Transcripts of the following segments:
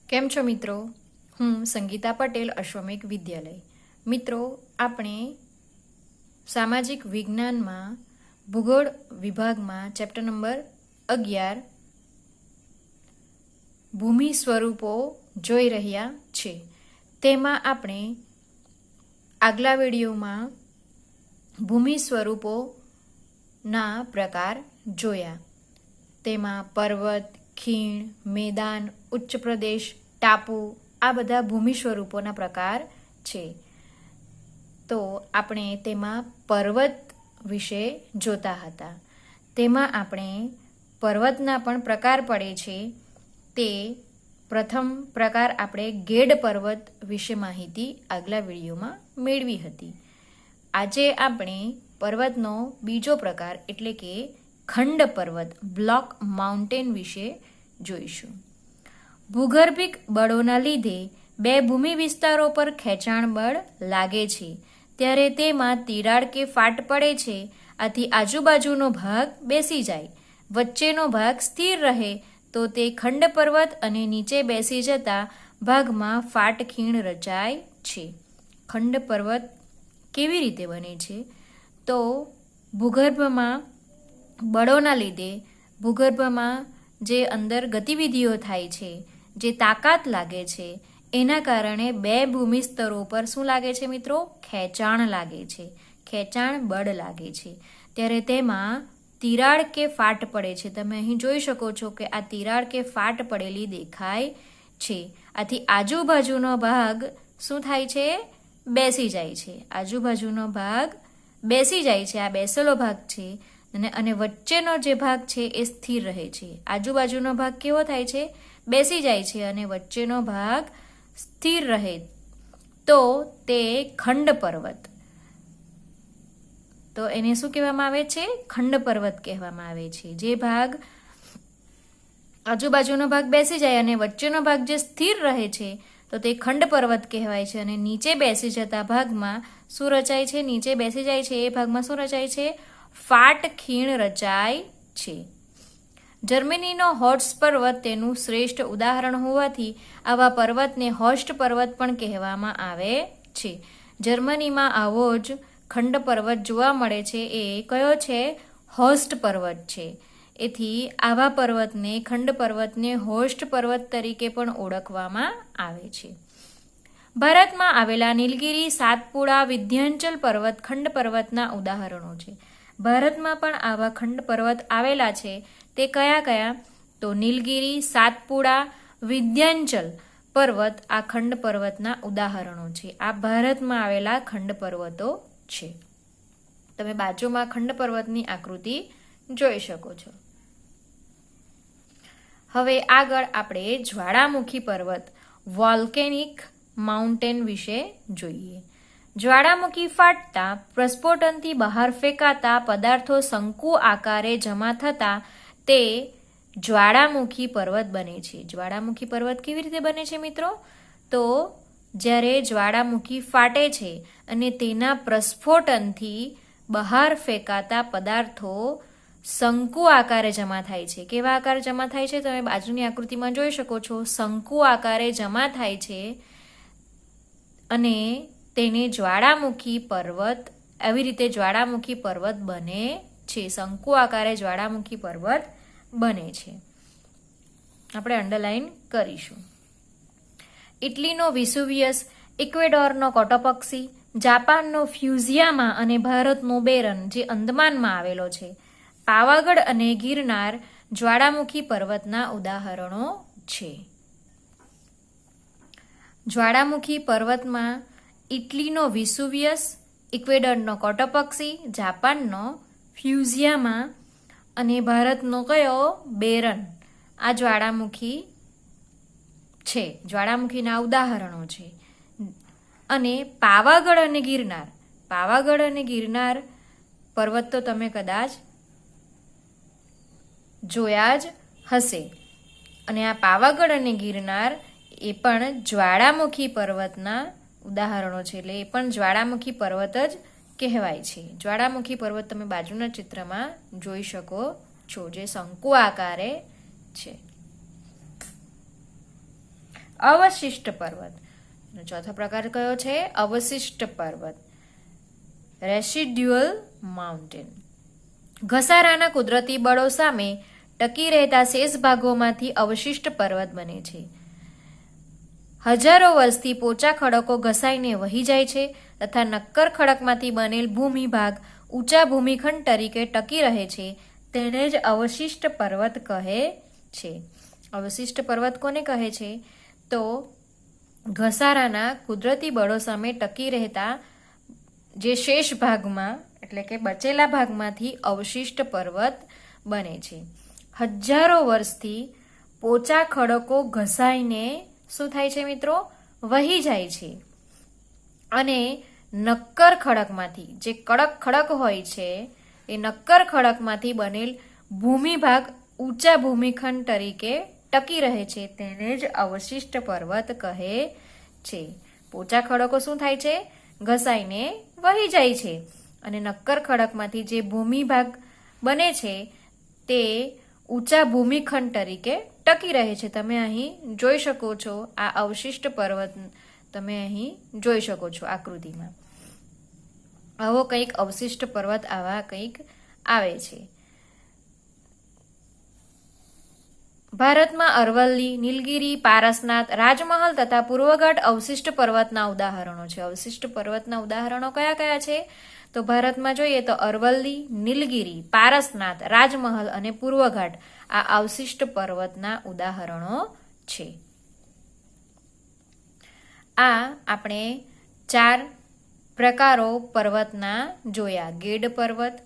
કેમ છો મિત્રો? હું સંગીતા પટેલ, અશ્વમેઘ વિદ્યાલય. મિત્રો, આપણે સામાજિક વિજ્ઞાનમાં ભૂગોળ વિભાગમાં ચેપ્ટર નંબર 11 ભૂમિ સ્વરૂપો જોઈ રહ્યા છે. તેમાં આપણે આગલા વિડીયોમાં ભૂમિ સ્વરૂપોના પ્રકાર જોયા. તેમાં પર્વત, ખીણ, મેદાન, ઉચ્ચ પ્રદેશ, ટાપુ આ બધા ભૂમિ સ્વરૂપોના પ્રકાર છે. તો આપણે તેમાં પર્વત વિશે જોતા હતા. તેમાં આપણે પર્વતના પણ પ્રકાર પડે છે. તે પ્રથમ પ્રકાર આપણે ગેડ પર્વત વિશે માહિતી આગલા વિડીયોમાં મેળવી હતી. આજે આપણે પર્વતનો બીજો પ્રકાર એટલે કે ખંડ પર્વત બ્લોક માઉન્ટેન વિશે જોઈશું. ભૂગર્ભિક બળોના લીધે બે ભૂમિ વિસ્તારો પર ખેંચાણ બળ લાગે છે ત્યારે તેમાં તિરાડ કે ફાટ પડે છે. આથી આજુબાજુનો ભાગ બેસી જાય, વચ્ચેનો ભાગ સ્થિર રહે તો તે ખંડ પર્વત અને નીચે બેસી જતા ભાગમાં ફાટ ખીણ રચાય છે. ખંડ પર્વત કેવી રીતે બને છે? તો ભૂગર્ભમાં બળોના લીધે ભૂગર્ભમાં જે અંદર ગતિવિધિઓ થાય છે, જે તાકાત લાગે છે, એના કારણે બે ભૂમિ સ્તરો પર શું લાગે છે મિત્રો? ખેંચાણ લાગે છે, ખેંચાણ બળ લાગે છે. ત્યારે તેમાં તિરાડ કે ફાટ પડે છે. તમે અહીં જોઈ શકો છો કે આ તિરાડ કે ફાટ પડેલી દેખાય છે. આથી આજુબાજુનો ભાગ શું થાય છે? બેસી જાય છે. આજુબાજુનો ભાગ બેસી જાય છે. આ બેસેલો ભાગ છે અને વચ્ચેનો જે ભાગ છે એ સ્થિર રહે છે. આજુબાજુનો ભાગ કેવો થાય છે? બેસી જાય છે અને વચ્ચેનો ભાગ સ્થિર રહે તો તે ખંડ પર્વત. તો એને શું કહેવામાં આવે છે? ખંડ પર્વત કહેવામાં આવે છે. જે ભાગ આજુબાજુનો ભાગ બેસી જાય અને વચ્ચેનો ભાગ જે સ્થિર રહે છે તો તે ખંડ પર્વત કહેવાય છે. અને નીચે બેસી જતા ભાગમાં શું રચાય છે? નીચે બેસી જાય છે એ ભાગમાં શું રચાય છે? ફાટ ખીણ રચાય છે. જર્મનીનો હોર્સ્ટ પર્વત તેનું શ્રેષ્ઠ ઉદાહરણ હોવાથી આવા પર્વતને હોર્સ્ટ પર્વત પણ કહેવામાં આવે છે. જર્મનીમાં આવો જ ખંડ પર્વત જોવા મળે છે. એ કયો છે? હોર્સ્ટ પર્વત છે. એથી આવા પર્વતને ખંડ પર્વતને હોર્સ્ટ પર્વત તરીકે પણ ઓળખવામાં આવે છે. ભારતમાં આવેલા નીલગિરી, સાતપુડા, વિંધ્યાચલ પર્વત ખંડ પર્વતના ઉદાહરણો છે. ભારતમાં પણ આવા ખંડ પર્વત આવેલા છે. તે કયા કયા? તો નીલગિરી, સાતપુડા, વિંધ્યાચલ પર્વત આ ખંડ પર્વતના ઉદાહરણો છે. આ ભારતમાં આવેલા ખંડ પર્વતો છે. તમે બાજુમાં ખંડ પર્વતની આકૃતિ જોઈ શકો છો. હવે આગળ આપણે જ્વાળામુખી પર્વત વોલ્કેનિક માઉન્ટેન વિશે જોઈએ. જ્વાળામુખી ફાટતા પ્રસ્ફોટનથી બહાર ફેંકાતા પદાર્થો શંકુ આકારે જમા થતા તે જ્વાળામુખી પર્વત બને છે. જ્વાળામુખી પર્વત કેવી રીતે બને છે મિત્રો? તો જ્યારે જ્વાળામુખી ફાટે છે અને તેના પ્રસ્ફોટનથી બહાર ફેંકાતા પદાર્થો શંકુ આકારે જમા થાય છે. કેવા આકારે જમા થાય છે? તમે બાજુની આકૃતિમાં જોઈ શકો છો. શંકુ આકારે જમા થાય છે અને તેને જ્વાળામુખી પર્વત, આવી રીતે જ્વાળામુખી પર્વત બને છે. શંકુ આકારે જ્વાળામુખી પર્વત બને છે. આપણે અંડરલાઈન કરીશું. ઇટલીનો વિસુવિયસ, ઇક્વેડોરનો કોટોપક્ષી, જાપાનનો ફ્યુઝિયામા અને ભારતનો બેરન જે અંદમાનમાં આવેલો છે. પાવાગઢ અને ગિરનાર જ્વાળામુખી પર્વતના ઉદાહરણો છે. જ્વાળામુખી પર્વતમાં ઇટલીનો વિસુવિયસ, ઇક્વેડરનો કોટોપક્ષી, જાપાનનો ફ્યુઝિયામા અને ભારતનો કયો? બેરન આ જ્વાળામુખી છે. જ્વાળામુખીના ઉદાહરણો છે. અને પાવાગઢ અને ગિરનાર, પાવાગઢ અને ગિરનાર પર્વત તો તમે કદાચ જોયા જ હશે. અને આ પાવાગઢ અને ગિરનાર એ પણ જ્વાળામુખી પર્વતના ઉદાહરણો છે. એટલે એ પણ જ્વાળામુખી પર્વત જ કહેવાય છે. જ્વાળામુખી પર્વત તમે બાજુના ચિત્રમાં જોઈ શકો છો, જે શંકુ આકારે છે. અવશિષ્ટ પર્વત. ચોથો પ્રકાર કયો છે? અવશિષ્ટ પર્વત, રેસિડ્યુઅલ માઉન્ટેન. ઘસારાના કુદરતી બળો સામે ટકી રહેતા શેષ ભાગોમાંથી અવશિષ્ટ પર્વત બને છે. હજારો વર્ષથી પોચા ખડકો ઘસાઈને વહી જાય છે તથા નક્કર ખડકમાંથી બનેલ ભૂમિ ભાગ ઊંચા ભૂમિખંડ તરીકે ટકી રહે છે, તેને જ અવશિષ્ટ પર્વત કહે છે. અવશિષ્ટ પર્વત કોને કહે છે? તો ઘસારાના કુદરતી બળો સામે ટકી રહેતા જે શેષ ભાગમાં એટલે કે બચેલા ભાગમાંથી અવશિષ્ટ પર્વત બને છે. હજારો વર્ષથી પોચા ખડકો ઘસાઈને શું થાય છે મિત્રો? વહી જાય છે. અને નક્કર ખડકમાંથી, જે કડક ખડક હોય છે એ નક્કર ખડકમાંથી બનેલ ભૂમિભાગ ઊંચા ભૂમિખંડ તરીકે ટકી રહે છે, તેને જ અવશિષ્ટ પર્વત કહે છે. પોચા ખડકો શું થાય છે? ઘસાઈને વહી જાય છે અને નક્કર ખડકમાંથી જે ભૂમિભાગ બને છે તે ઊંચા ભૂમિખંડ તરીકે ટકી રહે છે. તમે અહીં જોઈ શકો છો, આ અવશિષ્ટ પર્વત તમે અહીં જોઈ શકો છો આકૃતિમાં. આવો કંઈક અવશિષ્ટ પર્વત આવા કંઈક આવે છે. ભારતમાં અરવલ્લી, નીલગિરી, પારસનાથ, રાજમહલ તથા પૂર્વઘાટ અવશિષ્ટ પર્વતના ઉદાહરણો છે. અવશિષ્ટ પર્વતના ઉદાહરણો કયા કયા છે? તો ભારતમાં જોઈએ તો અરવલ્લી, નીલગિરી, પારસનાથ, રાજમહલ અને પૂર્વઘાટ આ અવશિષ્ટ પર્વતના ઉદાહરણો છે. આ આપણે 4 પ્રકારો પર્વતના જોયા: ગેડ પર્વત,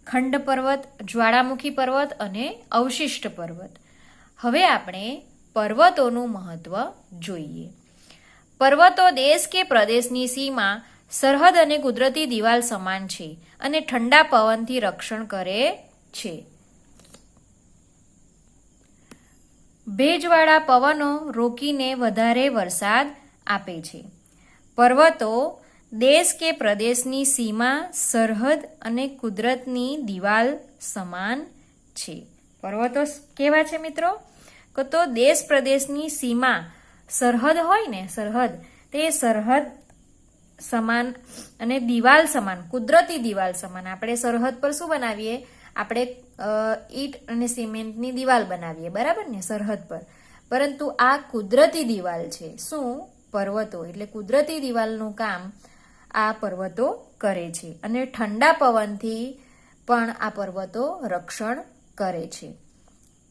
ખંડ પર્વત, જ્વાળામુખી પર્વત અને અવશિષ્ટ પર્વત. હવે આપણે પર્વતોનું મહત્વ જોઈએ. પર્વતો દેશ કે પ્રદેશની સીમા, સરહદ અને કુદરતી દિવાલ સમાન છે અને ઠંડા પવનથી રક્ષણ કરે છે. ભેજવાળા પવનો રોકીને વધારે વરસાદ આપે છે. પર્વતો દેશ કે પ્રદેશની સીમા, સરહદ અને કુદરતની દિવાલ સમાન છે. પર્વતો કેવા છે મિત્રો? તો દેશ પ્રદેશની સીમા, સરહદ હોય ને, સરહદ, તે સરહદ સમાન અને દિવાલ સમાન, કુદરતી દિવાલ સમાન. આપણે સરહદ પર શું બનાવીએ? આપણે ઈંટ અને સિમેન્ટની દિવાલ બનાવીએ, બરાબર ને, સરહદ પર. પરંતુ આ કુદરતી દિવાલ છે. શું? પર્વતો. એટલે કુદરતી દિવાલનું કામ આ પર્વતો કરે છે અને ઠંડા પવનથી પણ આ પર્વતો રક્ષણ કરે છે.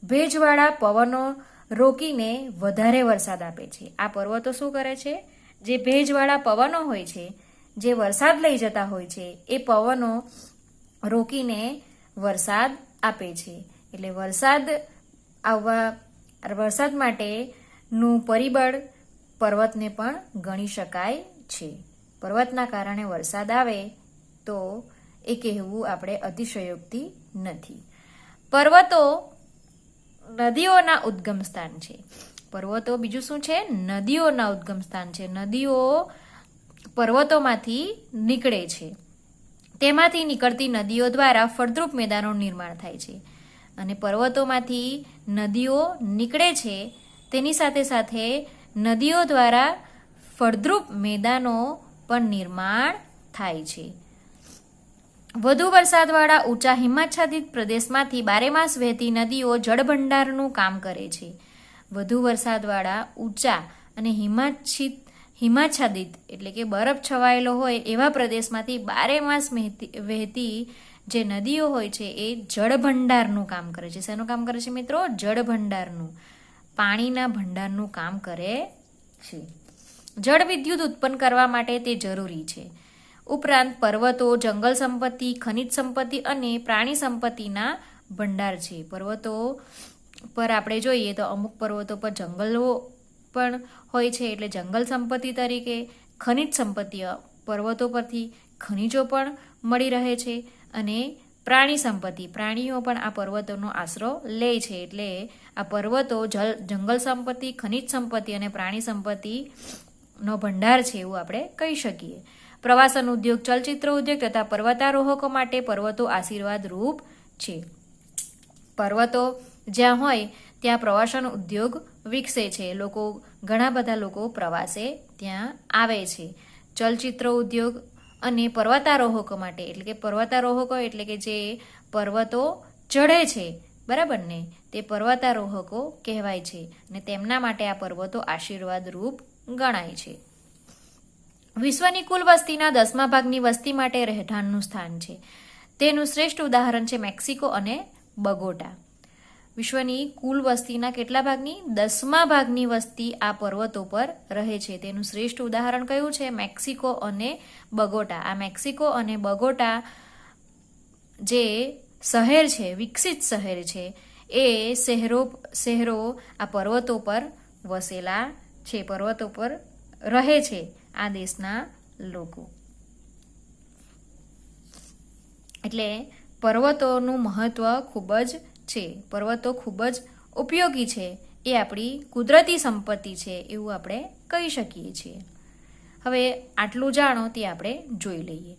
ભેજવાળા પવનો રોકીને વધારે વરસાદ આપે છે. આ પર્વતો શું કરે છે? જે ભેજવાળા પવનો હોય છે, જે વરસાદ લઈ જતા હોય છે, એ પવનો રોકીને વરસાદ આપે છે. એટલે વરસાદ માટેનું પરિબળ પર્વતને પણ ગણી શકાય છે. પર્વતના કારણે વરસાદ આવે તો એ કહેવું આપણે અતિશયોક્તિ નથી. પર્વતો નદીઓના ઉદ્ગમ સ્થાન છે. પર્વતો બીજું શું છે? નદીઓના ઉદ્ગમ સ્થાન છે. નદીઓ પર્વતોમાંથી નીકળે છે. તેમાંથી નીકળતી નદીઓ દ્વારા ફળદ્રુપ મેદાનોનું નિર્માણ થાય છે. અને પર્વતોમાંથી નદીઓ નીકળે છે, તેની સાથે સાથે નદીઓ દ્વારા ફળદ્રુપ મેદાનો પણ નિર્માણ થાય છે. વધુ વરસાદવાળા ઊંચા હિમાચ્છાદિત પ્રદેશમાંથી બારેમાસ વહેતી નદીઓ જળભંડારનું કામ કરે છે. વધુ વરસાદવાળા ઊંચા અને હિમાચ્છાદિત એટલે કે બરફ છવાયેલો હોય એવા પ્રદેશમાંથી બારેમાસ વહેતી જે નદીઓ હોય છે એ જળભંડારનું કામ કરે છે. શેનું કામ કરે છે મિત્રો? જળભંડારનું, પાણીના ભંડારનું કામ કરે છે. જળ વિદ્યુત ઉત્પન્ન કરવા માટે તે જરૂરી છે. ઉપરાંત પર્વતો જંગલ સંપત્તિ, ખનિજ સંપત્તિ અને પ્રાણી સંપત્તિના ભંડાર છે. પર્વતો પર આપણે જોઈએ તો અમુક પર્વતો પર જંગલો પણ હોય છે, એટલે જંગલ સંપત્તિ તરીકે. ખનિજ સંપત્તિ, પર્વતો પરથી ખનિજો પણ મળી રહે છે. અને પ્રાણી સંપત્તિ, પ્રાણીઓ પણ આ પર્વતોનો આશરો લે છે. એટલે આ પર્વતો જંગલ સંપત્તિ, ખનિજ સંપત્તિ અને પ્રાણી સંપત્તિનો ભંડાર છે એવું આપણે કહી શકીએ. પ્રવાસન ઉદ્યોગ, ચલચિત્ર ઉદ્યોગ તથા પર્વતારોહકો માટે પર્વતો આશીર્વાદ રૂપ છે. પર્વતો જ્યાં હોય ત્યાં પ્રવાસન ઉદ્યોગ વિકસે છે. ઘણા બધા લોકો પ્રવાસે ત્યાં આવે છે. ચલચિત્ર ઉદ્યોગ અને પર્વતારોહકો માટે, એટલે કે પર્વતારોહકો એટલે કે જે પર્વતો ચઢે છે, બરાબર ને, તે પર્વતારોહકો કહેવાય છે અને તેમના માટે આ પર્વતો આશીર્વાદ રૂપ ગણાય છે. વિશ્વની કુલ વસ્તીના 10મા ભાગની વસ્તી માટે રહેઠાણનું સ્થાન છે. તેનું શ્રેષ્ઠ ઉદાહરણ છે મેક્સિકો અને બગોટા. વિશ્વની કુલ વસ્તીના કેટલા ભાગની? 10મા ભાગની વસ્તી આ પર્વતો પર રહે છે. તેનું શ્રેષ્ઠ ઉદાહરણ કયું છે? મેક્સિકો અને બગોટા. આ મેક્સિકો અને બગોટા જે શહેર છે, વિકસિત શહેર છે, એ શહેરો આ પર્વતો પર વસેલા છે, પર્વતો પર રહે છે આ દેશના લોકો. એટલે પર્વતોનું મહત્વ ખૂબ જ છે. પર્વતો ખૂબ જ ઉપયોગી છે. એ આપણી કુદરતી સંપત્તિ છે એવું આપણે કહી શકીએ છીએ. હવે આટલું જાણો તે આપણે જોઈ લઈએ.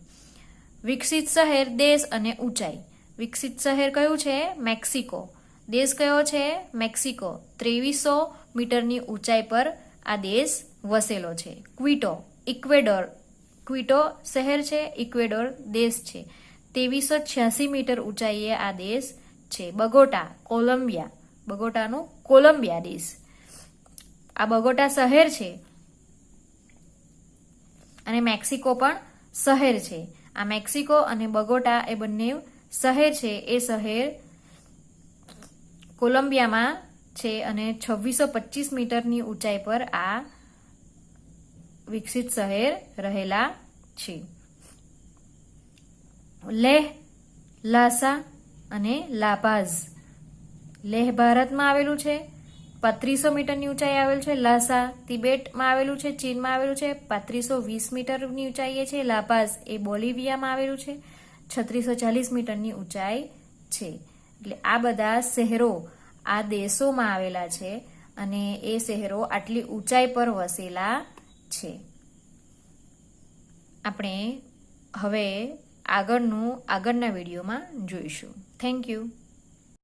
વિકસિત શહેર, દેશ અને ઊંચાઈ. વિકસિત શહેર કયું છે? મેક્સિકો. દેશ કયો છે? મેક્સિકો. 2300 મીટરની ઊંચાઈ પર આ દેશ વસેલો છે. ક્વિટો શહેર છે, ઇક્વેડોર દેશ છે. 2386 મીટર ઊંચાઈએ આ દેશ છે. બગોટા, કોલંબિયા. બગોટાનું કોલંબિયા દેશ. આ બગોટા શહેર છે અને મેક્સિકો પણ શહેર છે. આ મેક્સિકો અને બગોટા એ બંને શહેર છે. એ શહેર કોલંબિયામાં છે અને 2625 મીટરની ઊંચાઈ પર આ વિકસિત શહેર રહેલા છે. લેહ, લાસા અને લાપાઝ. લેહ ભારતમાં આવેલું છે, 3500 મીટરની ઊંચાઈ આવેલું છે. લાસા તિબેટમાં આવેલું છે, ચીનમાં આવેલું છે, 3520 મીટરની ઊંચાઈએ છે. લાપાઝ એ બોલિવિયામાં આવેલું છે, 3640 મીટરની ઊંચાઈ છે. એટલે આ બધા શહેરો આ દેશોમાં આવેલા છે અને એ શહેરો આટલી ઊંચાઈ પર વસેલા છે. આપણે હવે આગળના વિડીયોમાં જોઈશું. Thank you.